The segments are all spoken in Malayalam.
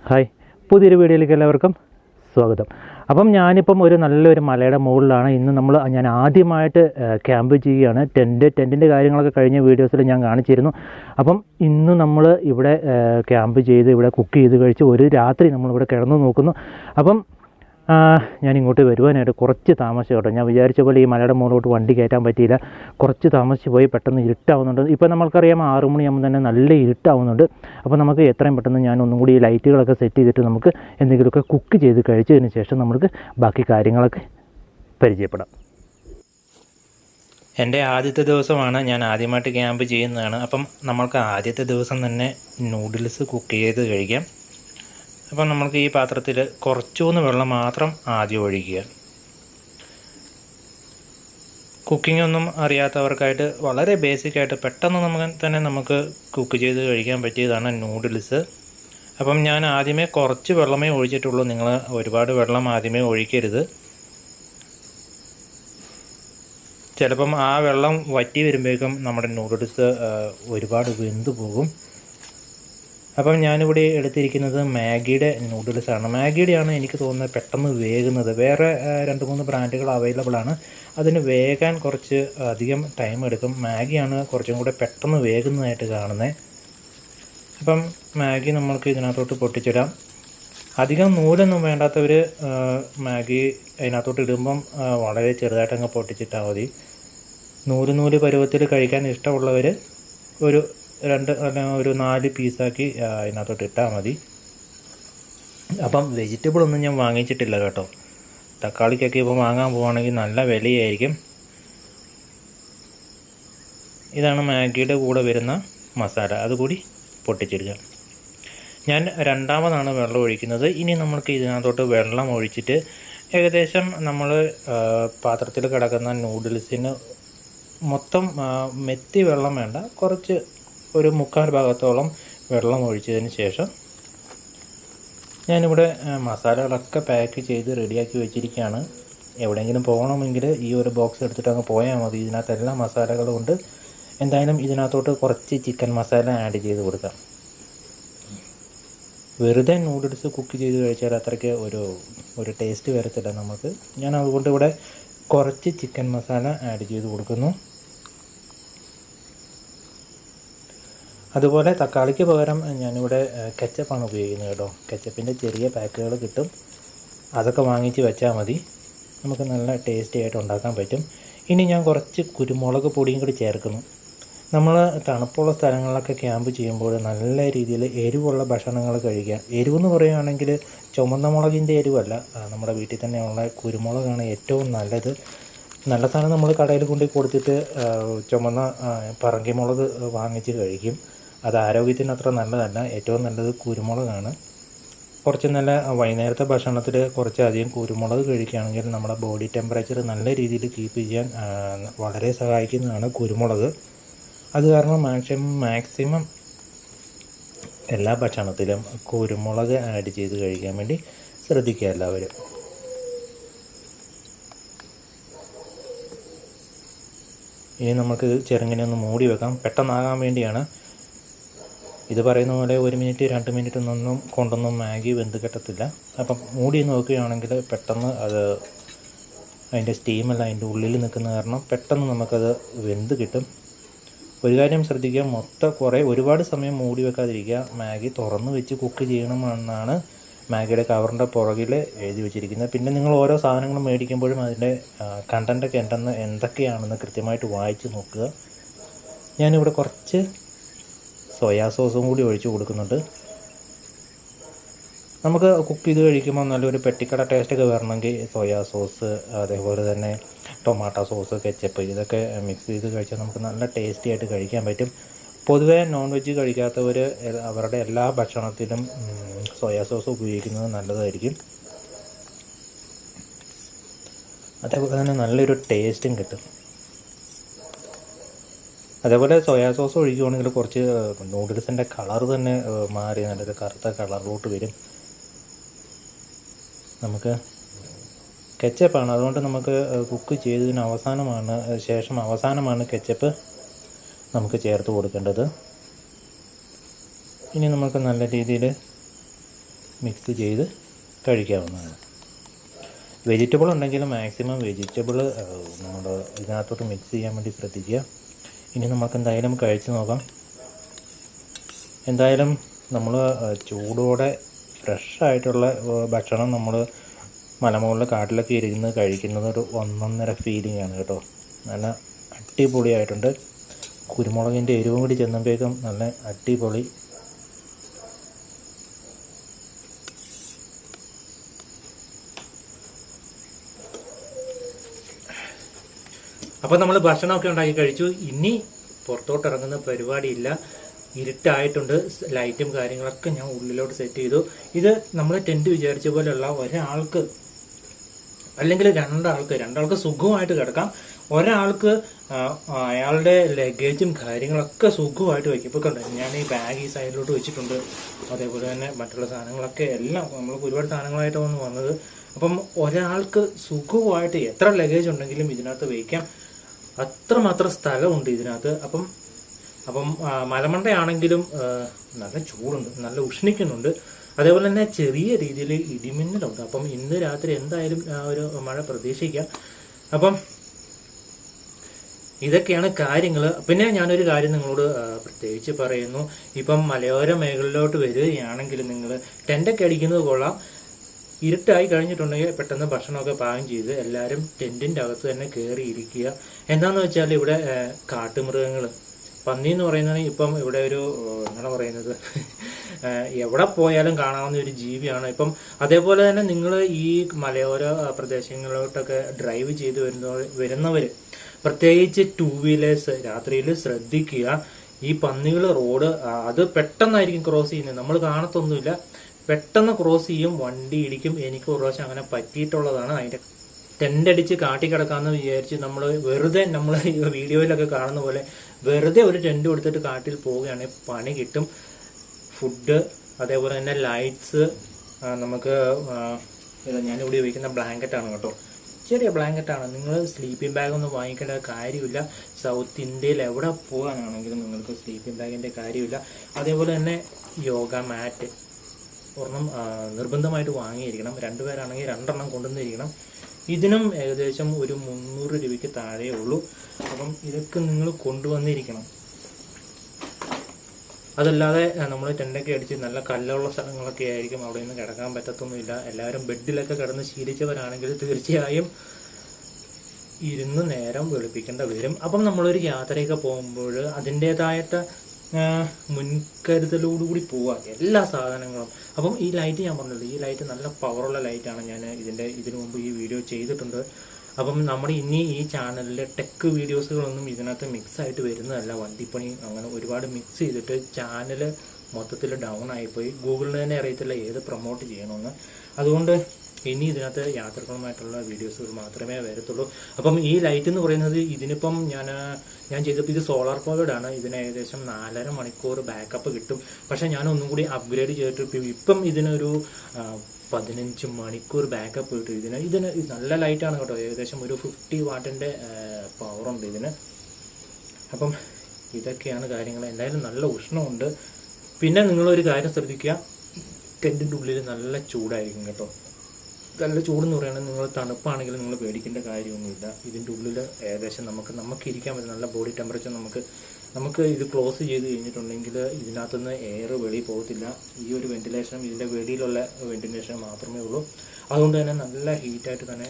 ഹായ്, പുതിയൊരു വീഡിയോയിലേക്ക് എല്ലാവർക്കും സ്വാഗതം. അപ്പം ഞാനിപ്പം ഒരു നല്ലൊരു മലയുടെ മുകളിലാണ്. ഇന്ന് ഞാൻ ആദ്യമായിട്ട് ക്യാമ്പ് ചെയ്യുകയാണ്. ടെൻറ്റിൻ്റെ കാര്യങ്ങളൊക്കെ കഴിഞ്ഞ വീഡിയോസിൽ ഞാൻ കാണിച്ചിരുന്നു. അപ്പം ഇന്ന് നമ്മൾ ഇവിടെ ക്യാമ്പ് ചെയ്ത് ഇവിടെ കുക്ക് ചെയ്ത് കഴിച്ച് ഒരു രാത്രി നമ്മളിവിടെ കിടന്നു നോക്കുന്നു. അപ്പം ഞാനിങ്ങോട്ട് വരുവാനായിട്ട് കുറച്ച് താമസിച്ചു കേട്ടോ. ഞാൻ വിചാരിച്ച പോലെ ഈ മലയുടെ മുകളിലോട്ട് വണ്ടി കയറ്റാൻ പറ്റിയില്ല. കുറച്ച് താമസിച്ച് പോയി. പെട്ടെന്ന് ഇരുട്ടാവുന്നുണ്ട്. ഇപ്പോൾ നമ്മൾക്കറിയാം 6 മണിയാകുമ്പോൾ തന്നെ നല്ല ഇരുട്ടാവുന്നുണ്ട്. അപ്പോൾ നമുക്ക് എത്രയും പെട്ടെന്ന് ഞാൻ ഒന്നും കൂടി ഈ ലൈറ്റുകളൊക്കെ സെറ്റ് ചെയ്തിട്ട് നമുക്ക് എന്തെങ്കിലുമൊക്കെ കുക്ക് ചെയ്ത് കഴിച്ചതിന് ശേഷം നമുക്ക് ബാക്കി കാര്യങ്ങളൊക്കെ പരിചയപ്പെടാം. എൻ്റെ ആദ്യത്തെ ദിവസമാണ്. ഞാൻ ആദ്യമായിട്ട് ക്യാമ്പ് ചെയ്യുന്നതാണ്. അപ്പം നമ്മൾക്ക് ആദ്യത്തെ ദിവസം തന്നെ നൂഡിൽസ് കുക്ക് ചെയ്ത് കഴിക്കാം. അപ്പം നമുക്ക് ഈ പാത്രത്തിൽ കുറച്ചുകൂന്ന് വെള്ളം മാത്രം ആദ്യം ഒഴിക്കുക. കുക്കിംഗ് ഒന്നും അറിയാത്തവർക്കായിട്ട് വളരെ ബേസിക്കായിട്ട് പെട്ടെന്ന് നമുക്ക് കുക്ക് ചെയ്ത് കഴിക്കാൻ പറ്റിയതാണ് നൂഡിൽസ്. അപ്പം ഞാൻ ആദ്യമേ കുറച്ച് വെള്ളമേ ഒഴിച്ചിട്ടുള്ളൂ. നിങ്ങൾ ഒരുപാട് വെള്ളം ആദ്യമേ ഒഴിക്കരുത്. ചിലപ്പം ആ വെള്ളം വറ്റി വരുമ്പോഴേക്കും നമ്മുടെ നൂഡിൽസ് ഒരുപാട് വെന്ത് പോകും. അപ്പം ഞാനിവിടെ എടുത്തിരിക്കുന്നത് മാഗിയുടെ നൂഡിൽസാണ്. മാഗിയുടെയാണ് എനിക്ക് തോന്നുന്നത് പെട്ടെന്ന് വേകുന്നത്. വേറെ 2-3 ബ്രാൻഡുകൾ അവൈലബിൾ ആണ്. അതിന് വേകാൻ കുറച്ച് അധികം ടൈം എടുക്കും. മാഗിയാണ് കുറച്ചും കൂടെ പെട്ടെന്ന് വേകുന്നതായിട്ട് കാണുന്നത്. അപ്പം മാഗി നമ്മൾക്ക് ഇതിനകത്തോട്ട് പൊട്ടിച്ചിടാം. അധികം നൂലൊന്നും വേണ്ടാത്തവർ മാഗി അതിനകത്തോട്ട് ഇടുമ്പം വളരെ ചെറുതായിട്ടങ്ങ് പൊട്ടിച്ചിട്ടാൽ മതി. നൂല് പരുവത്തിൽ കഴിക്കാൻ ഇഷ്ടമുള്ളവർ ഒരു 4 പീസാക്കി അതിനകത്തോട്ട് ഇട്ടാൽ മതി. അപ്പം വെജിറ്റബിളൊന്നും ഞാൻ വാങ്ങിച്ചിട്ടില്ല കേട്ടോ. തക്കാളിക്കൊക്കെ ഇപ്പോൾ വാങ്ങാൻ പോവുകയാണെങ്കിൽ നല്ല വിലയായിരിക്കും. ഇതാണ് മാഗിയുടെ കൂടെ വരുന്ന മസാല. അതുകൂടി പൊട്ടിച്ചിടുക. ഞാൻ രണ്ടാമതാണ് വെള്ളം ഒഴിക്കുന്നത്. ഇനി നമ്മൾക്ക് ഇതിനകത്തോട്ട് വെള്ളം ഒഴിച്ചിട്ട് ഏകദേശം നമ്മൾ പാത്രത്തിൽ കിടക്കുന്ന നൂഡിൽസിന് മൊത്തം മെത്തി വെള്ളം വേണ്ട, കുറച്ച് ഒരു 3/4 ഭാഗത്തോളം വെള്ളം ഒഴിച്ചതിന് ശേഷം ഞാനിവിടെ മസാലകളൊക്കെ പാക്ക് ചെയ്ത് റെഡിയാക്കി വെച്ചിരിക്കുകയാണ്. എവിടെയെങ്കിലും പോകണമെങ്കിൽ ഈ ഒരു ബോക്സ് എടുത്തിട്ട് അങ്ങ് പോയാൽ മതി. ഇതിനകത്ത് എല്ലാ മസാലകളും ഉണ്ട്. എന്തായാലും ഇതിനകത്തോട്ട് കുറച്ച് ചിക്കൻ മസാല ആഡ് ചെയ്ത് കൊടുക്കാം. വെറുതെ നൂഡിൽസ് കുക്ക് ചെയ്ത് കഴിച്ചാൽ അത്രയ്ക്ക് ഒരു ടേസ്റ്റ് വരത്തില്ല നമുക്ക്. ഞാൻ അതുകൊണ്ട് ഇവിടെ കുറച്ച് ചിക്കൻ മസാല ആഡ് ചെയ്ത് കൊടുക്കുന്നു. അതുപോലെ തക്കാളിക്ക് പകരം ഞാനിവിടെ കെച്ചപ്പാണ് ഉപയോഗിക്കുന്നത് കേട്ടോ. കെച്ചപ്പിൻ്റെ ചെറിയ പാക്കുകൾ കിട്ടും. അതൊക്കെ വാങ്ങിച്ച് വെച്ചാൽ മതി. നമുക്ക് നല്ല ടേസ്റ്റി ആയിട്ട് ഉണ്ടാക്കാൻ പറ്റും. ഇനി ഞാൻ കുറച്ച് കുരുമുളക് പൊടിയും കൂടി ചേർക്കുന്നു. നമ്മൾ തണുപ്പുള്ള സ്ഥലങ്ങളിലൊക്കെ ക്യാമ്പ് ചെയ്യുമ്പോൾ നല്ല രീതിയിൽ എരിവുള്ള ഭക്ഷണങ്ങൾ കഴിക്കാം. എരിവെന്ന് പറയുകയാണെങ്കിൽ ചുമന്ന മുളകിൻ്റെ എരിവല്ല, നമ്മുടെ വീട്ടിൽ തന്നെയുള്ള കുരുമുളകാണ് ഏറ്റവും നല്ലത്. നല്ല സാധനം നമ്മൾ കടയിൽ കൊണ്ട് കൊടുത്തിട്ട് ചുമന്ന പറങ്കി മുളക് വാങ്ങിച്ച് കഴിക്കും. അത് ആരോഗ്യത്തിന് അത്ര നല്ലതല്ല. ഏറ്റവും നല്ലത് കുരുമുളകാണ്. കുറച്ച് നല്ല വൈകുന്നേരത്തെ ഭക്ഷണത്തിൽ കുറച്ചധികം കുരുമുളക് കഴിക്കുകയാണെങ്കിൽ നമ്മുടെ ബോഡി ടെമ്പറേച്ചർ നല്ല രീതിയിൽ കീപ്പ് ചെയ്യാൻ വളരെ സഹായിക്കുന്നതാണ് കുരുമുളക്. അത് കാരണം മാക്സിമം എല്ലാ ഭക്ഷണത്തിലും കുരുമുളക് ആഡ് ചെയ്ത് കഴിക്കാൻ വേണ്ടി ശ്രദ്ധിക്കുക എല്ലാവരും. ഇനി നമുക്ക് ചെറുങ്ങനെ ഒന്ന് മൂടി വെക്കാം. പെട്ടെന്നാകാൻ വേണ്ടിയാണ്. ഇത് പറയുന്ന പോലെ 1 മിനിറ്റ് 2 മിനിറ്റ് കൊണ്ടൊന്നും മാഗി വെന്ത് കിട്ടത്തില്ല. അപ്പം മൂടി നോക്കുകയാണെങ്കിൽ പെട്ടെന്ന് അതിൻ്റെ സ്റ്റീമെല്ലാം അതിൻ്റെ ഉള്ളിൽ നിൽക്കുന്ന കാരണം പെട്ടെന്ന് നമുക്കത് വെന്ത് കിട്ടും. ഒരു കാര്യം ശ്രദ്ധിക്കുക, ഒരുപാട് സമയം മൂടി വെക്കാതിരിക്കുക. മാഗി തുറന്ന് വെച്ച് കുക്ക് ചെയ്യണമെന്നാണ് മാഗിയുടെ കവറിൻ്റെ പുറകിൽ എഴുതി വെച്ചിരിക്കുന്നത്. പിന്നെ നിങ്ങൾ ഓരോ സാധനങ്ങളും മേടിക്കുമ്പോഴും അതിൻ്റെ കണ്ടൻറ്റൊക്കെ എന്തൊക്കെയാണെന്ന് കൃത്യമായിട്ട് വായിച്ച് നോക്കുക. ഞാനിവിടെ കുറച്ച് സോയാ സോസും കൂടി ഒഴിച്ച് കൊടുക്കുന്നുണ്ട്. നമുക്ക് കുക്ക് ചെയ്ത് കഴിക്കുമ്പോൾ നല്ലൊരു പെട്ടിക്കട ടേസ്റ്റൊക്കെ വരണമെങ്കിൽ സോയാ സോസ്, അതേപോലെ തന്നെ ടൊമാറ്റോ സോസ്, കെച്ചപ്പ് ഇതൊക്കെ മിക്സ് ചെയ്ത് കഴിച്ചാൽ നമുക്ക് നല്ല ടേസ്റ്റി ആയിട്ട് കഴിക്കാൻ പറ്റും. പൊതുവേ നോൺ വെജ് കഴിക്കാത്തവർ അവരുടെ എല്ലാ ഭക്ഷണത്തിലും സോയാ സോസ് ഉപയോഗിക്കുന്നത് നല്ലതായിരിക്കും. അതേപോലെ തന്നെ നല്ലൊരു ടേസ്റ്റും കിട്ടും. അതേപോലെ സോയാ സോസ് ഒഴിക്കുകയാണെങ്കിൽ കുറച്ച് നൂഡിൽസിൻ്റെ കളർ തന്നെ മാറി നല്ലൊരു കറുത്ത കളറിലോട്ട് വരും. നമുക്ക് കെച്ചപ്പാണ്, അതുകൊണ്ട് നമുക്ക് കുക്ക് ചെയ്തതിന് അവസാനമാണ് കെച്ചപ്പ് നമുക്ക് ചേർത്ത് കൊടുക്കേണ്ടത്. ഇനി നമുക്ക് നല്ല രീതിയിൽ മിക്സ് ചെയ്ത് കഴിക്കാവുന്നതാണ്. വെജിറ്റബിൾ ഉണ്ടെങ്കിൽ മാക്സിമം വെജിറ്റബിൾ നമ്മൾ ഇതിനകത്തോട്ട് മിക്സ് ചെയ്യാൻ വേണ്ടി ശ്രദ്ധിക്കുക. ഇനി നമുക്ക് എന്തായാലും കഴിച്ച് നോക്കാം. എന്തായാലും നമ്മൾ ചൂടോടെ ഫ്രഷായിട്ടുള്ള ഭക്ഷണം നമ്മൾ മലമുകളിൽ കാട്ടിലൊക്കെ ഇരുന്ന് കഴിക്കുന്നത് ഒരു ഒന്നൊന്നര ഫീലിംഗ് ആണ് കേട്ടോ. നല്ല അടിപൊളിയായിട്ടുണ്ട്. കുരുമുളകിൻ്റെ എരിവും കൂടി ചെന്നപ്പോഴേക്കും നല്ല അടിപൊളി. അപ്പോൾ നമ്മൾ ഭക്ഷണമൊക്കെ ഉണ്ടാക്കി കഴിച്ചു. ഇനി പുറത്തോട്ട് ഇറങ്ങുന്ന പരിപാടിയില്ല. ഇരുട്ടായിട്ടുണ്ട്. ലൈറ്റും കാര്യങ്ങളൊക്കെ ഞാൻ ഉള്ളിലോട്ട് സെറ്റ് ചെയ്തു. ഇത് നമ്മൾ ടെൻറ്റ് വിചാരിച്ച പോലെയുള്ള ഒരാൾക്ക് അല്ലെങ്കിൽ രണ്ടാൾക്ക് സുഖമായിട്ട് കിടക്കാം. ഒരാൾക്ക് അയാളുടെ ലഗേജും കാര്യങ്ങളൊക്കെ സുഖമായിട്ട് വയ്ക്കും. ഇപ്പോൾ കണ്ടോ, ഞാൻ ഈ ബാഗ് ഈ സൈഡിലോട്ട് വെച്ചിട്ടുണ്ട്. അതേപോലെ തന്നെ മറ്റുള്ള സാധനങ്ങളൊക്കെ എല്ലാം നമ്മൾക്ക് ഒരുപാട് സാധനങ്ങളായിട്ടാണ് വന്നത്. അപ്പം ഒരാൾക്ക് സുഖമായിട്ട് എത്ര ലഗേജ് ഉണ്ടെങ്കിലും ഇതിനകത്ത് വയ്ക്കാം. അത്രമാത്രം സ്ഥലമുണ്ട് ഇതിനകത്ത്. അപ്പം മലമണ്ടയാണെങ്കിലും നല്ല ചൂടുണ്ട്, നല്ല ഉഷ്ണിക്കുന്നുണ്ട്. അതേപോലെ തന്നെ ചെറിയ രീതിയിൽ ഇടിമിന്നലുണ്ട്. അപ്പം ഇന്ന് രാത്രി എന്തായാലും ഒരു മഴ പ്രതീക്ഷിക്കാം. അപ്പം ഇതൊക്കെയാണ് കാര്യങ്ങൾ. പിന്നെ ഞാനൊരു കാര്യം നിങ്ങളോട് പ്രത്യേകിച്ച് പറയുന്നു. ഇപ്പം മലയോര മേഖലയിലോട്ട് വരികയാണെങ്കിൽ നിങ്ങൾ ടെൻ്റൊക്കെ അടിക്കുന്നത് കൊള്ളാം. ഇരുട്ടായി കഴിഞ്ഞിട്ടുണ്ടെങ്കിൽ പെട്ടെന്ന് ഭക്ഷണമൊക്കെ പാകം ചെയ്ത് എല്ലാവരും ടെൻറ്റിൻ്റെ അകത്ത് തന്നെ കയറിയിരിക്കുക. എന്താണെന്ന് വെച്ചാൽ ഇവിടെ കാട്ടുമൃഗങ്ങൾ, പന്നി എന്ന് പറയുന്നത് ഇപ്പം ഇവിടെ ഒരു എന്താണ് പറയുന്നത്, എവിടെ പോയാലും കാണാവുന്ന ഒരു ജീവിയാണ് ഇപ്പം. അതേപോലെ തന്നെ നിങ്ങൾ ഈ മലയോര പ്രദേശങ്ങളിലോട്ടൊക്കെ ഡ്രൈവ് ചെയ്ത് വരുന്നവർ പ്രത്യേകിച്ച് 2 വീലേഴ്സ് രാത്രിയിൽ ശ്രദ്ധിക്കുക. ഈ പന്നികൾ റോഡ് അത് പെട്ടെന്നായിരിക്കും ക്രോസ് ചെയ്യുന്നത്, നമ്മൾ കാണത്തൊന്നുമില്ല. പെട്ടെന്ന് ക്രോസ് ചെയ്യും, വണ്ടി ഇടിക്കും. എനിക്ക് ഒരു പ്രാവശ്യം അങ്ങനെ പറ്റിയിട്ടുള്ളതാണ്. അതിൻ്റെ ടെൻ്റടിച്ച് കാട്ടി കിടക്കാമെന്ന് വിചാരിച്ച് നമ്മൾ വെറുതെ നമ്മൾ വീഡിയോയിലൊക്കെ കാണുന്ന പോലെ വെറുതെ ഒരു ടെൻ്റ് കൊടുത്തിട്ട് കാട്ടിൽ പോവുകയാണെങ്കിൽ പണി കിട്ടും. ഫുഡ്, അതേപോലെ തന്നെ ലൈറ്റ്സ്, നമുക്ക് ഞാനിവിടെ ഉപയോഗിക്കുന്ന ബ്ലാങ്കറ്റാണ് കേട്ടോ, ചെറിയ ബ്ലാങ്കറ്റാണ്. നിങ്ങൾ സ്ലീപ്പിംഗ് ബാഗൊന്നും വാങ്ങിക്കേണ്ട കാര്യമില്ല. സൗത്ത് ഇന്ത്യയിൽ എവിടെ പോകാനാണെങ്കിലും നിങ്ങൾക്ക് സ്ലീപ്പിംഗ് ബാഗിൻ്റെ കാര്യമില്ല. അതേപോലെ തന്നെ യോഗ മാറ്റ് ഒരെണ്ണം നിർബന്ധമായിട്ട് വാങ്ങിയിരിക്കണം. 2 പേരാണെങ്കിൽ 2 എണ്ണം കൊണ്ടുവന്നിരിക്കണം. ഇതിനും ഏകദേശം ഒരു 300 രൂപയ്ക്ക് താഴെ ഉള്ളൂ. അപ്പം ഇതൊക്കെ നിങ്ങൾ കൊണ്ടുവന്നിരിക്കണം. അതല്ലാതെ നമ്മൾ ടെൻ്റൊക്കെ അടിച്ച് നല്ല കല്ലുള്ള സ്ഥലങ്ങളൊക്കെ ആയിരിക്കും, അവിടെ നിന്ന് കിടക്കാൻ പറ്റത്തൊന്നുമില്ല. എല്ലാവരും ബെഡിലൊക്കെ കിടന്ന് ശീലിച്ചവരാണെങ്കിൽ തീർച്ചയായും ഇരുന്ന് നേരം വെളുപ്പിക്കേണ്ട വരും. അപ്പം നമ്മളൊരു യാത്രയൊക്കെ പോകുമ്പോൾ അതിൻ്റേതായിട്ട് മുൻകരുതലോടുകൂടി പോവുക എല്ലാ സാധനങ്ങളും. അപ്പം ഈ ലൈറ്റ് ഞാൻ പറഞ്ഞല്ലോ, ഈ ലൈറ്റ് നല്ല പവറുള്ള ലൈറ്റാണ്. ഞാൻ ഇതിനു മുമ്പ് ഈ വീഡിയോ ചെയ്തിട്ടുണ്ട്. അപ്പം നമ്മുടെ ഇനി ഈ ചാനലിൽ ടെക് വീഡിയോസുകളൊന്നും ഇതിനകത്ത് മിക്സായിട്ട് വരുന്നതല്ല. വണ്ടിപ്പണി അങ്ങനെ ഒരുപാട് മിക്സ് ചെയ്തിട്ട് ചാനൽ മൊത്തത്തിൽ ഡൗൺ ആയിപ്പോയി. ഗൂഗിളിന് തന്നെ അറിയത്തില്ല ഏത് പ്രൊമോട്ട് ചെയ്യണമെന്ന്. അതുകൊണ്ട് ഇനി ഇതിനകത്ത് യാത്രകളുമായിട്ടുള്ള വീഡിയോസുകൾ മാത്രമേ വരത്തുള്ളൂ. അപ്പം ഈ ലൈറ്റ് എന്ന് പറയുന്നത് ഇതിനിപ്പം ഞാൻ ചെയ്തപ്പോൾ ഇത് സോളാർ പവേർഡ് ആണ്. ഇതിന് ഏകദേശം 4.5 മണിക്കൂർ ബാക്കപ്പ് കിട്ടും. പക്ഷേ ഞാൻ ഒന്നും കൂടി അപ്ഗ്രേഡ് ചെയ്തിട്ട് ഇപ്പം ഇതിനൊരു 15 മണിക്കൂർ ബാക്കപ്പ് കിട്ടും. ഇതിന് നല്ല ലൈറ്റാണ് കേട്ടോ. ഏകദേശം ഒരു 50 വാട്ടിൻ്റെ പവറുണ്ട് ഇതിന്. അപ്പം ഇതൊക്കെയാണ് കാര്യങ്ങൾ. എന്തായാലും നല്ല ഉഷ്ണമുണ്ട്. പിന്നെ നിങ്ങളൊരു കാര്യം ശ്രദ്ധിക്കുക, ടെൻറ്റിൻ്റെ ഉള്ളിൽ നല്ല ചൂടായിരിക്കും കേട്ടോ. നല്ല ചൂടെന്ന് പറയുകയാണെങ്കിൽ നിങ്ങൾ തണുപ്പാണെങ്കിൽ നിങ്ങൾ പേടിക്കേണ്ട കാര്യമൊന്നുമില്ല. ഇതിൻ്റെ ഉള്ളിൽ ഏകദേശം നമുക്ക് ഇരിക്കാൻ പറ്റും. നല്ല ബോഡി ടെമ്പറേച്ചർ നമുക്ക് ഇത് ക്ലോസ് ചെയ്ത് കഴിഞ്ഞിട്ടുണ്ടെങ്കിൽ ഇതിനകത്തുനിന്ന് എയർ വെളിയിൽ പോകത്തില്ല. ഈ ഒരു വെന്റിലേഷൻ, ഇതിൻ്റെ വെളിയിലുള്ള വെന്റിലേഷൻ മാത്രമേ ഉള്ളൂ. അതുകൊണ്ട് തന്നെ നല്ല ഹീറ്റായിട്ട് തന്നെ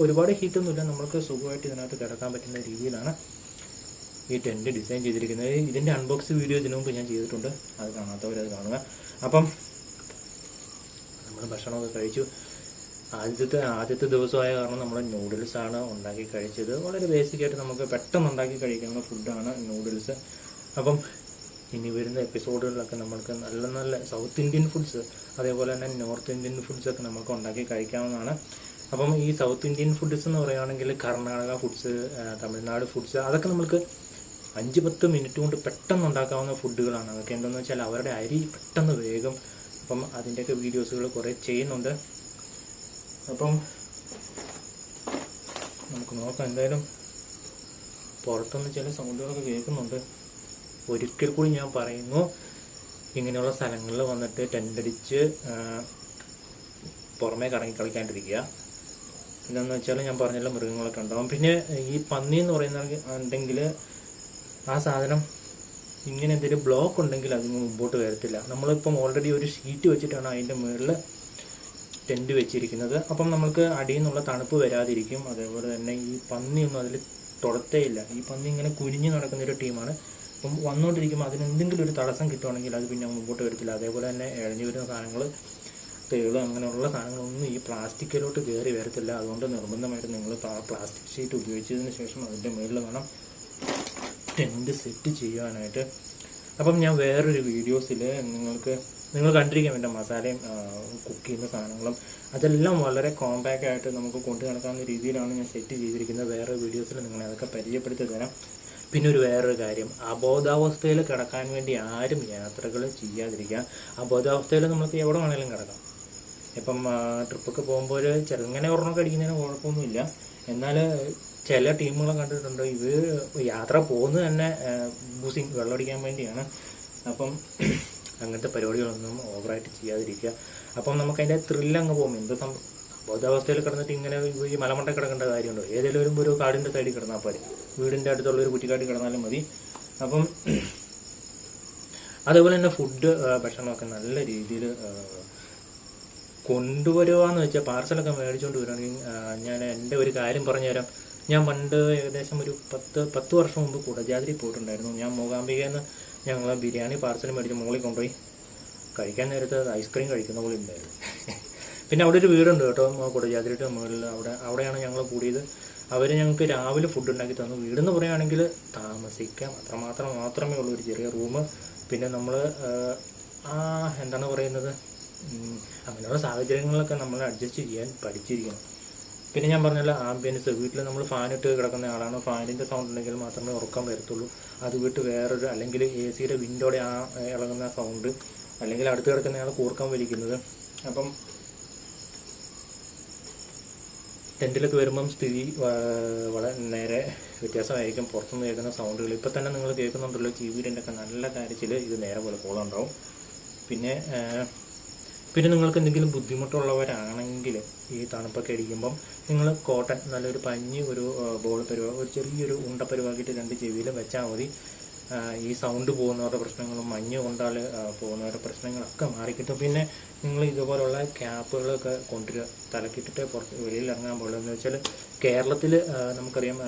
ഒരുപാട് ഹീറ്റൊന്നുമില്ല, നമുക്ക് സുഖമായിട്ട് ഇതിനകത്ത് കിടക്കാൻ പറ്റുന്ന രീതിയിലാണ് ഈ ടെൻറ്റ് ഡിസൈൻ ചെയ്തിരിക്കുന്നത്. ഇതിൻ്റെ അൺബോക്സ് വീഡിയോ ഇതിനു മുമ്പ് ഞാൻ ചെയ്തിട്ടുണ്ട്, അത് കാണാത്തവരത് കാണുക. അപ്പം നമ്മൾ ഭക്ഷണമൊക്കെ കഴിച്ചു. ആദ്യത്തെ ദിവസമായ കാരണം നമ്മൾ നൂഡിൽസാണ് ഉണ്ടാക്കി കഴിച്ചത്. വളരെ ബേസിക്കായിട്ട് നമുക്ക് പെട്ടെന്ന് ഉണ്ടാക്കി കഴിക്കുന്ന ഫുഡാണ് നൂഡിൽസ്. അപ്പം ഇനി വരുന്ന എപ്പിസോഡുകളിലൊക്കെ നമുക്ക് നല്ല സൗത്ത് ഇന്ത്യൻ ഫുഡ്സ്, അതേപോലെ തന്നെ നോർത്ത് ഇന്ത്യൻ ഫുഡ്സൊക്കെ നമുക്ക് ഉണ്ടാക്കി കഴിക്കാവുന്നതാണ്. അപ്പം ഈ സൗത്ത് ഇന്ത്യൻ ഫുഡ്സ് എന്ന് പറയുകയാണെങ്കിൽ കർണാടക ഫുഡ്സ്, തമിഴ്നാട് ഫുഡ്സ്, അതൊക്കെ നമുക്ക് 5-10 മിനിറ്റ് കൊണ്ട് പെട്ടെന്ന് ഉണ്ടാക്കാവുന്ന ഫുഡുകളാണ്. അതൊക്കെ എന്താണെന്ന് വെച്ചാൽ അവരുടെ അരി പെട്ടെന്ന് വേഗം. അപ്പം അതിൻ്റെയൊക്കെ വീഡിയോസുകൾ കുറേ ചെയ്യുന്നുണ്ട്. അപ്പം നമുക്ക് നോക്കാം. എന്തായാലും പുറത്തുനിന്ന് ചില സൗണ്ടുകളൊക്കെ കേൾക്കുന്നുണ്ട്. ഒരിക്കൽ കൂടി ഞാൻ പറയുന്നു, ഇങ്ങനെയുള്ള സ്ഥലങ്ങളിൽ വന്നിട്ട് ടെൻ്റടിച്ച് പുറമേ കറങ്ങി കളിക്കാണ്ടിരിക്കുക. എന്താണെന്ന് വെച്ചാൽ ഞാൻ പറഞ്ഞല്ലോ, മൃഗങ്ങളൊക്കെ ഉണ്ടാകും. പിന്നെ ഈ പന്നി എന്ന് പറയുന്നുണ്ടെങ്കിൽ ആ സാധനം ഇങ്ങനെ എന്തെങ്കിലും ബ്ലോക്ക് ഉണ്ടെങ്കിൽ അതിന് മുമ്പോട്ട് വരത്തില്ല. നമ്മളിപ്പം ഓൾറെഡി ഒരു ഷീറ്റ് വെച്ചിട്ടാണ് അതിൻ്റെ മുകളിൽ ടെൻറ്റ് വെച്ചിരിക്കുന്നത്. അപ്പം നമുക്ക് അടിയിൽ നിന്നുള്ള തണുപ്പ് വരാതിരിക്കും. അതേപോലെ തന്നെ ഈ പന്നിയൊന്നും അതിൽ തൊടത്തേ ഇല്ല. ഈ പന്നി ഇങ്ങനെ കുനിഞ്ഞ് നടക്കുന്നൊരു ടീമാണ്. അപ്പം വന്നുകൊണ്ടിരിക്കുമ്പോൾ അതിനെന്തെങ്കിലും ഒരു തടസ്സം കിട്ടുവാണെങ്കിൽ അത് പിന്നെ മുമ്പോട്ട് വരത്തില്ല. അതേപോലെ തന്നെ ഇഴഞ്ഞു വരുന്ന സാധനങ്ങൾ, തേള്, അങ്ങനെയുള്ള സാധനങ്ങളൊന്നും ഈ പ്ലാസ്റ്റിക്കിലോട്ട് കയറി വരത്തില്ല. അതുകൊണ്ട് നിർബന്ധമായിട്ട് നിങ്ങൾ പ്ലാസ്റ്റിക് ഷീറ്റ് ഉപയോഗിച്ചതിന് ശേഷം അതിൻ്റെ മുകളിൽ വേണം ടെൻറ്റ് സെറ്റ് ചെയ്യാനായിട്ട്. അപ്പം ഞാൻ വേറൊരു വീഡിയോസിൽ നിങ്ങൾ കണ്ടിരിക്കാം എൻ്റെ മസാലയും കുക്ക് ചെയ്യുന്ന സാധനങ്ങളും. അതെല്ലാം വളരെ കോമ്പാക്റ്റ് ആയിട്ട് നമുക്ക് കൊണ്ടു നടക്കാവുന്ന രീതിയിലാണ് ഞാൻ സെറ്റ് ചെയ്തിരിക്കുന്നത്. വേറെ വീഡിയോസിൽ നിങ്ങളെ അതൊക്കെ പരിചയപ്പെടുത്തി തരാം. പിന്നെ വേറൊരു കാര്യം, അബോധാവസ്ഥയിൽ കിടക്കാൻ വേണ്ടി ആരും യാത്രകൾ ചെയ്യാതിരിക്കുക. അബോധാവസ്ഥയിൽ നമുക്ക് എവിടെ വേണമെങ്കിലും കിടക്കാം. ഇപ്പം ട്രിപ്പൊക്കെ പോകുമ്പോൾ ചെറുങ്ങനെ ഒരെണ്ണമൊക്കെ അടിക്കുന്നതിന് കുഴപ്പമൊന്നുമില്ല. എന്നാൽ ചില ടീമുകളെ കണ്ടിട്ടുണ്ട്, ഇത് യാത്ര പോകുന്നത് തന്നെ ബൂസിങ് വെള്ളമടിക്കാൻ വേണ്ടിയാണ്. അപ്പം അങ്ങനത്തെ പരിപാടികളൊന്നും ഓവറായിട്ട് ചെയ്യാതിരിക്കുക. അപ്പം നമുക്കതിൻ്റെ ത്രില്ലങ്ങ് പോകും. ബോധാവസ്ഥയിൽ കിടന്നിട്ട് ഇങ്ങനെ ഈ മലമണ്ട കിടക്കേണ്ട കാര്യമുണ്ടോ? ഏതെങ്കിലും ഒരു കാടിൻ്റെ സൈഡിൽ കിടന്നാൽ പോരെ, വീടിൻ്റെ അടുത്തുള്ളൊരു കുറ്റിക്കാട്ടിൽ കിടന്നാലും മതി. അപ്പം അതേപോലെ തന്നെ ഫുഡ്, ഭക്ഷണമൊക്കെ നല്ല രീതിയിൽ കൊണ്ടുവരുവാന്ന് വെച്ചാൽ പാർസലൊക്കെ മേടിച്ചുകൊണ്ട് വരികയാണെങ്കിൽ ഞാൻ എൻ്റെ ഒരു കാര്യം പറഞ്ഞു തരാം. ഞാൻ പണ്ട് ഏകദേശം ഒരു 10 വർഷം മുമ്പ് കുടജാദ്രി പോയിട്ടുണ്ടായിരുന്നു. ഞാൻ മൂകാംബികയിൽ നിന്ന് ഞങ്ങൾ ബിരിയാണി പാർസൽ മേടിച്ച് മുകളിൽ കൊണ്ടുപോയി കഴിക്കാൻ നേരത്ത് ഐസ്ക്രീം കഴിക്കുന്ന പോലെ ഉണ്ടായിരുന്നു. പിന്നെ അവിടെ ഒരു വീടുണ്ട് കേട്ടോ, കുടജാദ്രിയുടെ മുകളിൽ. അവിടെയാണ് ഞങ്ങൾ കൂടിയത്. അവർ ഞങ്ങൾക്ക് രാവിലെ ഫുഡ് ഉണ്ടാക്കി തന്നു. വീടെന്ന് പറയുകയാണെങ്കിൽ താമസിക്കാം മാത്രമേ ഉള്ളൂ, ഒരു ചെറിയ റൂം. പിന്നെ നമ്മൾ എന്താണ് പറയുന്നത്, അങ്ങനെയുള്ള സാഹചര്യങ്ങളിലൊക്കെ നമ്മൾ അഡ്ജസ്റ്റ് ചെയ്യാൻ പഠിച്ചിരിക്കണം. പിന്നെ ഞാൻ പറഞ്ഞല്ലോ, ആംബിയൻസ്, വീട്ടിൽ നമ്മൾ ഫാനിട്ട് കിടക്കുന്ന ആളാണ്. ഫാനിൻ്റെ സൗണ്ട് ഉണ്ടെങ്കിൽ മാത്രമേ ഉറക്കം വരത്തുള്ളൂ. അത് വിട്ട് വേറൊരു, അല്ലെങ്കിൽ AC-യുടെ വിൻഡോടെ ഇളകുന്ന സൗണ്ട്, അല്ലെങ്കിൽ അടുത്ത് കിടക്കുന്നയാൾ കൂർക്കം വലിക്കുന്നത്. അപ്പം ടെൻറ്റിലൊക്കെ വരുമ്പം സ്ഥിതി വളരെ നേരെ വ്യത്യാസമായിരിക്കും. പുറത്തുനിന്ന് കേൾക്കുന്ന സൗണ്ടുകൾ ഇപ്പം തന്നെ നിങ്ങൾ കേൾക്കുന്നുണ്ടല്ലോ. TV-ൻ്റെ ഒക്കെ നല്ല കാര്യത്തിൽ ഇത് നേരെ പോലെ കോളുണ്ടാവും. പിന്നെ നിങ്ങൾക്ക് എന്തെങ്കിലും ബുദ്ധിമുട്ടുള്ളവരാണെങ്കിൽ ഈ തണുപ്പൊക്കെ അടിക്കുമ്പം നിങ്ങൾ കോട്ടൺ, നല്ലൊരു പഞ്ഞി, ഒരു ബോൾ പരുവ, ഒരു ചെറിയൊരു ഉണ്ട പരുവാക്കിയിട്ട് 2 ചെവിയിൽ വെച്ചാൽ മതി. ഈ സൗണ്ട് പോകുന്നവരുടെ പ്രശ്നങ്ങളും മഞ്ഞ് കൊണ്ടാൽ പോകുന്നവരുടെ പ്രശ്നങ്ങളൊക്കെ മാറിക്കിട്ടും. പിന്നെ നിങ്ങൾ ഇതുപോലുള്ള ക്യാപ്പുകളൊക്കെ കൊണ്ടുവരിക, തലക്കിട്ടിട്ട് പുറത്ത് വെളിയിൽ ഇറങ്ങാൻ പാടില്ല. എന്ന് വെച്ചാൽ കേരളത്തിൽ നമുക്കറിയാം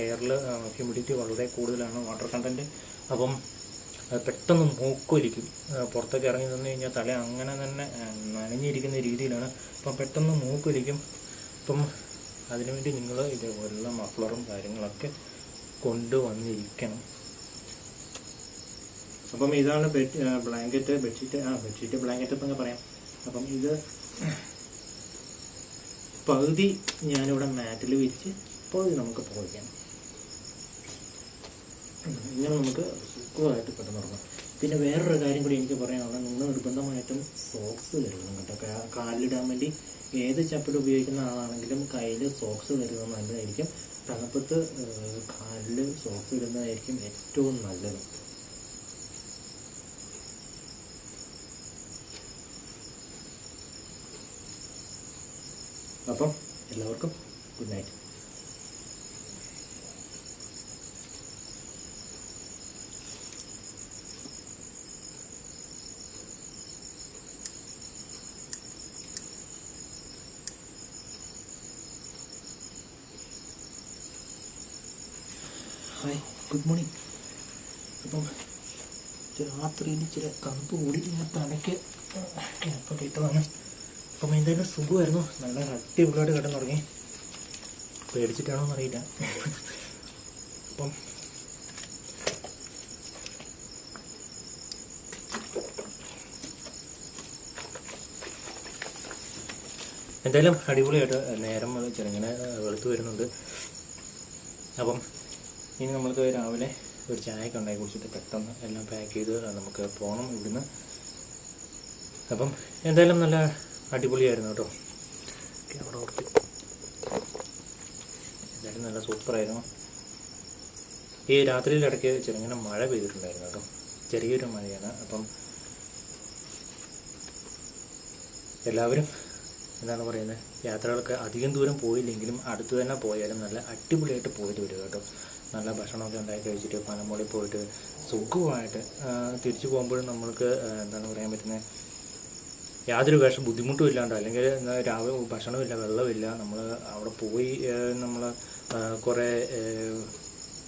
എയറിൽ ഹ്യൂമിഡിറ്റി വളരെ കൂടുതലാണ്, വാട്ടർ കണ്ടൻറ്റ്. അപ്പം പെട്ടെന്ന് മൂക്കൊലിക്കും. പുറത്തൊക്കെ ഇറങ്ങി നിന്ന് കഴിഞ്ഞാൽ തല അങ്ങനെ തന്നെ നനഞ്ഞിരിക്കുന്ന രീതിയിലാണ്. അപ്പം പെട്ടെന്ന് മൂക്കൊലിക്കും. അപ്പം അതിനുവേണ്ടി നിങ്ങൾ ഇതേപോലുള്ള മഫ്ലറും കാര്യങ്ങളൊക്കെ കൊണ്ടുവന്നിരിക്കണം. അപ്പം ഇതാണ് ബ്ലാങ്കറ്റ്, ബെഡ്ഷീറ്റ് ബ്ലാങ്കറ്റ് എന്നൊക്കെ പറയാം. അപ്പം ഇത് പകുതി ഞാനിവിടെ മാറ്റിൽ വിരിച്ച് പകുതി നമുക്ക് പോയിക്കാം. ഇങ്ങനെ നമുക്ക് സുഖമായിട്ട് പെട്ടെന്ന് ഉറങ്ങാം. പിന്നെ വേറൊരു കാര്യം കൂടി എനിക്ക് പറയാനുള്ളത്, നിങ്ങൾ നിർബന്ധമായിട്ടും സോക്സ് കരുതണം കേട്ടോ. കാലിലിടാൻ വേണ്ടി ഏത് ചപ്പൽ ഉപയോഗിക്കുന്ന ആളാണെങ്കിലും കയ്യിൽ സോക്സ് കരുതുന്നത് നല്ലതായിരിക്കും. തണുപ്പത്ത് കാലിൽ സോക്സ് ഇടുന്നതായിരിക്കും ഏറ്റവും നല്ലത്. അപ്പം എല്ലാവർക്കും good night. Hi, good morning. അപ്പം രാത്രിയിൽ ഇച്ചിരി തണുപ്പ് കൂടി ഞാൻ തലയ്ക്ക് ക്യാപ്പൊക്കെ ഇട്ടതാണ്. അപ്പം എന്തായാലും സുഖമായിരുന്നു. നല്ല അടിപൊളിയായിട്ട് കിടന്നുറങ്ങി. പേടിച്ചിട്ടാണോ എന്നറിയില്ല. അപ്പം എന്തായാലും അടിപൊളിയായിട്ട് നേരം ചെറുങ്ങനെ വെളുത്ത് വരുന്നുണ്ട്. അപ്പം ഇനി നമ്മൾക്ക് രാവിലെ ഒരു ചായയൊക്കെ ഉണ്ടാക്കി കുടിച്ചിട്ട് പെട്ടെന്ന് എല്ലാം പാക്ക് ചെയ്ത് നമുക്ക് പോകണം ഇവിടുന്ന്. അപ്പം എന്തായാലും നല്ല അടിപൊളിയായിരുന്നു കേട്ടോ. അവിടെ കുറച്ച് എന്തായാലും നല്ല സൂപ്പറായിരുന്നു. ഈ രാത്രിയിൽ ഇടയ്ക്ക് ചെറുങ്ങനെ മഴ പെയ്തിട്ടുണ്ടായിരുന്നു കേട്ടോ, ചെറിയൊരു മഴയാണ്. അപ്പം എല്ലാവരും എന്താണ് പറയുന്നത്, യാത്രകളൊക്കെ അധികം ദൂരം പോയില്ലെങ്കിലും അടുത്ത് തന്നെ പോയാലും നല്ല അടിപൊളിയായിട്ട് പോയിട്ട് വരിക കേട്ടോ. നല്ല ഭക്ഷണമൊക്കെ ഉണ്ടാക്കി കഴിച്ചിട്ട് പനമുകളിൽ പോയിട്ട് സുഖമായിട്ട് തിരിച്ചു പോകുമ്പോഴും നമ്മൾക്ക് എന്താണ് പറയാൻ പറ്റുന്നത്, യാതൊരു ബുദ്ധിമുട്ടും ഇല്ലാണ്ട്, അല്ലെങ്കിൽ രാവിലെ ഭക്ഷണമില്ല, വെള്ളമില്ല, നമ്മൾ അവിടെ പോയി നമ്മൾ കുറേ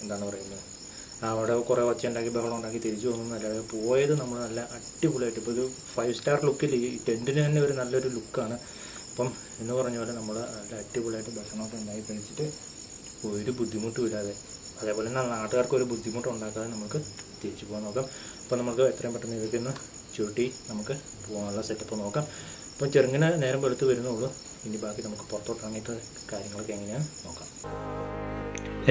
എന്താണ് പറയുന്നത്, അവിടെ കുറേ ഒച്ച ഉണ്ടാക്കി ബഹളം ഉണ്ടാക്കി തിരിച്ചു പോകുന്നതല്ലാതെ പോയത് നമ്മൾ നല്ല അടിപൊളിയായിട്ട്, ഇപ്പോൾ ഒരു 5 സ്റ്റാർ ലുക്കിൽ ഈ ടെൻറ്റിന് തന്നെ ഒരു നല്ലൊരു ലുക്കാണ്. അപ്പം എന്ന് പറഞ്ഞ പോലെ നമ്മൾ നല്ല അടിപൊളിയായിട്ട് ഭക്ഷണമൊക്കെ ഉണ്ടാക്കി കഴിച്ചിട്ട് ഒരു ബുദ്ധിമുട്ടും ഇല്ലാതെ, അതേപോലെ തന്നെ നാട്ടുകാർക്ക് ഒരു ബുദ്ധിമുട്ടും ഉണ്ടാക്കാതെ നമുക്ക് തിരിച്ചു പോകാൻ നോക്കാം. അപ്പോൾ നമുക്ക് എത്രയും പെട്ടെന്ന് ഇതൊക്കെ ഒന്ന് ചുരുട്ടി നമുക്ക് പോകാനുള്ള സെറ്റപ്പ് നോക്കാം. അപ്പം ചെറുങ്ങനെ നേരം വെളുത്ത് വരുന്നുള്ളൂ. ഇനി ബാക്കി നമുക്ക് പുറത്തോട്ട് ഇറങ്ങിയിട്ട് കാര്യങ്ങളൊക്കെ എങ്ങനെയാണ് നോക്കാം.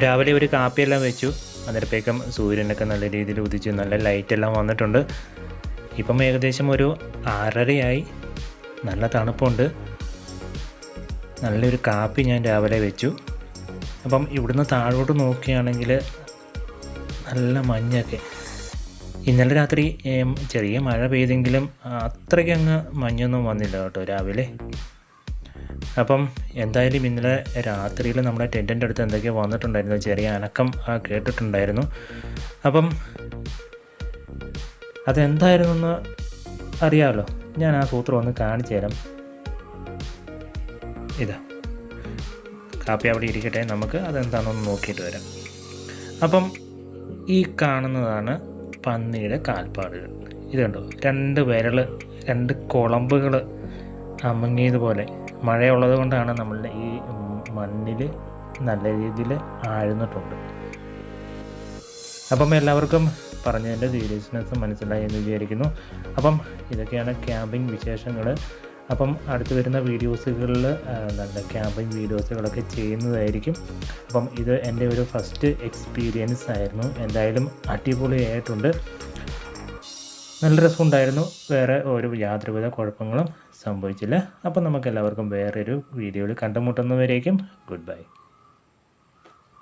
രാവിലെ ഒരു കാപ്പിയെല്ലാം വെച്ചു, അന്നേരത്തേക്കും സൂര്യനൊക്കെ നല്ല രീതിയിൽ ഉദിച്ച് നല്ല ലൈറ്റെല്ലാം വന്നിട്ടുണ്ട്. ഇപ്പം ഏകദേശം ഒരു 6:30 നല്ല തണുപ്പുണ്ട്. നല്ലൊരു കാപ്പി ഞാൻ രാവിലെ വെച്ചു. അപ്പം ഇവിടുന്ന് താഴോട്ട് നോക്കുകയാണെങ്കിൽ നല്ല മഞ്ഞൊക്കെ. ഇന്നലെ രാത്രി ചെറിയ മഴ പെയ്തെങ്കിലും അത്രയ്ക്കങ്ങ് മഞ്ഞൊന്നും വന്നില്ല കേട്ടോ രാവിലെ. അപ്പം എന്തായാലും ഇന്നലെ രാത്രിയിൽ നമ്മുടെ ടെൻറ്റിൻ്റെ അടുത്ത് എന്തൊക്കെയോ വന്നിട്ടുണ്ടായിരുന്നു, ചെറിയ അനക്കം കേട്ടിട്ടുണ്ടായിരുന്നു. അപ്പം അതെന്തായിരുന്നെന്ന് അറിയാമല്ലോ, ഞാൻ ആ സൂത്രം ഒന്ന് കാണിച്ചു തരാം. ഇതാ കാപ്പി അവിടെ ഇരിക്കട്ടെ, നമുക്ക് അതെന്താണെന്നൊന്ന് നോക്കിയിട്ട് വരാം. അപ്പം ഈ കാണുന്നതാണ് പന്നിയുടെ കാൽപ്പാടുകൾ. ഇത് കണ്ടോ, 2 വിരൽ, 2 കുളമ്പുകൾ അമങ്ങിയതുപോലെ. മഴയുള്ളത് കൊണ്ടാണ് നമ്മളുടെ ഈ മണ്ണിൽ നല്ല രീതിയിൽ ആഴ്ന്നിട്ടുണ്ട്. അപ്പം എല്ലാവർക്കും പറഞ്ഞതിൻ്റെ സീരിയസ്നെസ് മനസ്സിലായി എന്ന് വിചാരിക്കുന്നു. അപ്പം ഇതൊക്കെയാണ് ക്യാമ്പിംഗ് വിശേഷങ്ങൾ. അപ്പം അടുത്ത് വരുന്ന വീഡിയോസുകളിൽ നല്ല ക്യാമ്പിംഗ് വീഡിയോസുകളൊക്കെ ചെയ്യുന്നതായിരിക്കും. അപ്പം ഇത് എൻ്റെ ഒരു ഫസ്റ്റ് എക്സ്പീരിയൻസ് ആയിരുന്നു. എന്തായാലും അടിപൊളിയായിട്ടുണ്ട്, നല്ല രസമുണ്ടായിരുന്നു. വേറെ യാതൊരുവിധ കുഴപ്പങ്ങളും സംഭവിച്ചില്ല. അപ്പം നമുക്കെല്ലാവർക്കും വേറൊരു വീഡിയോയിൽ കണ്ടുമുട്ടുന്നവരേക്കും ഗുഡ് ബൈ.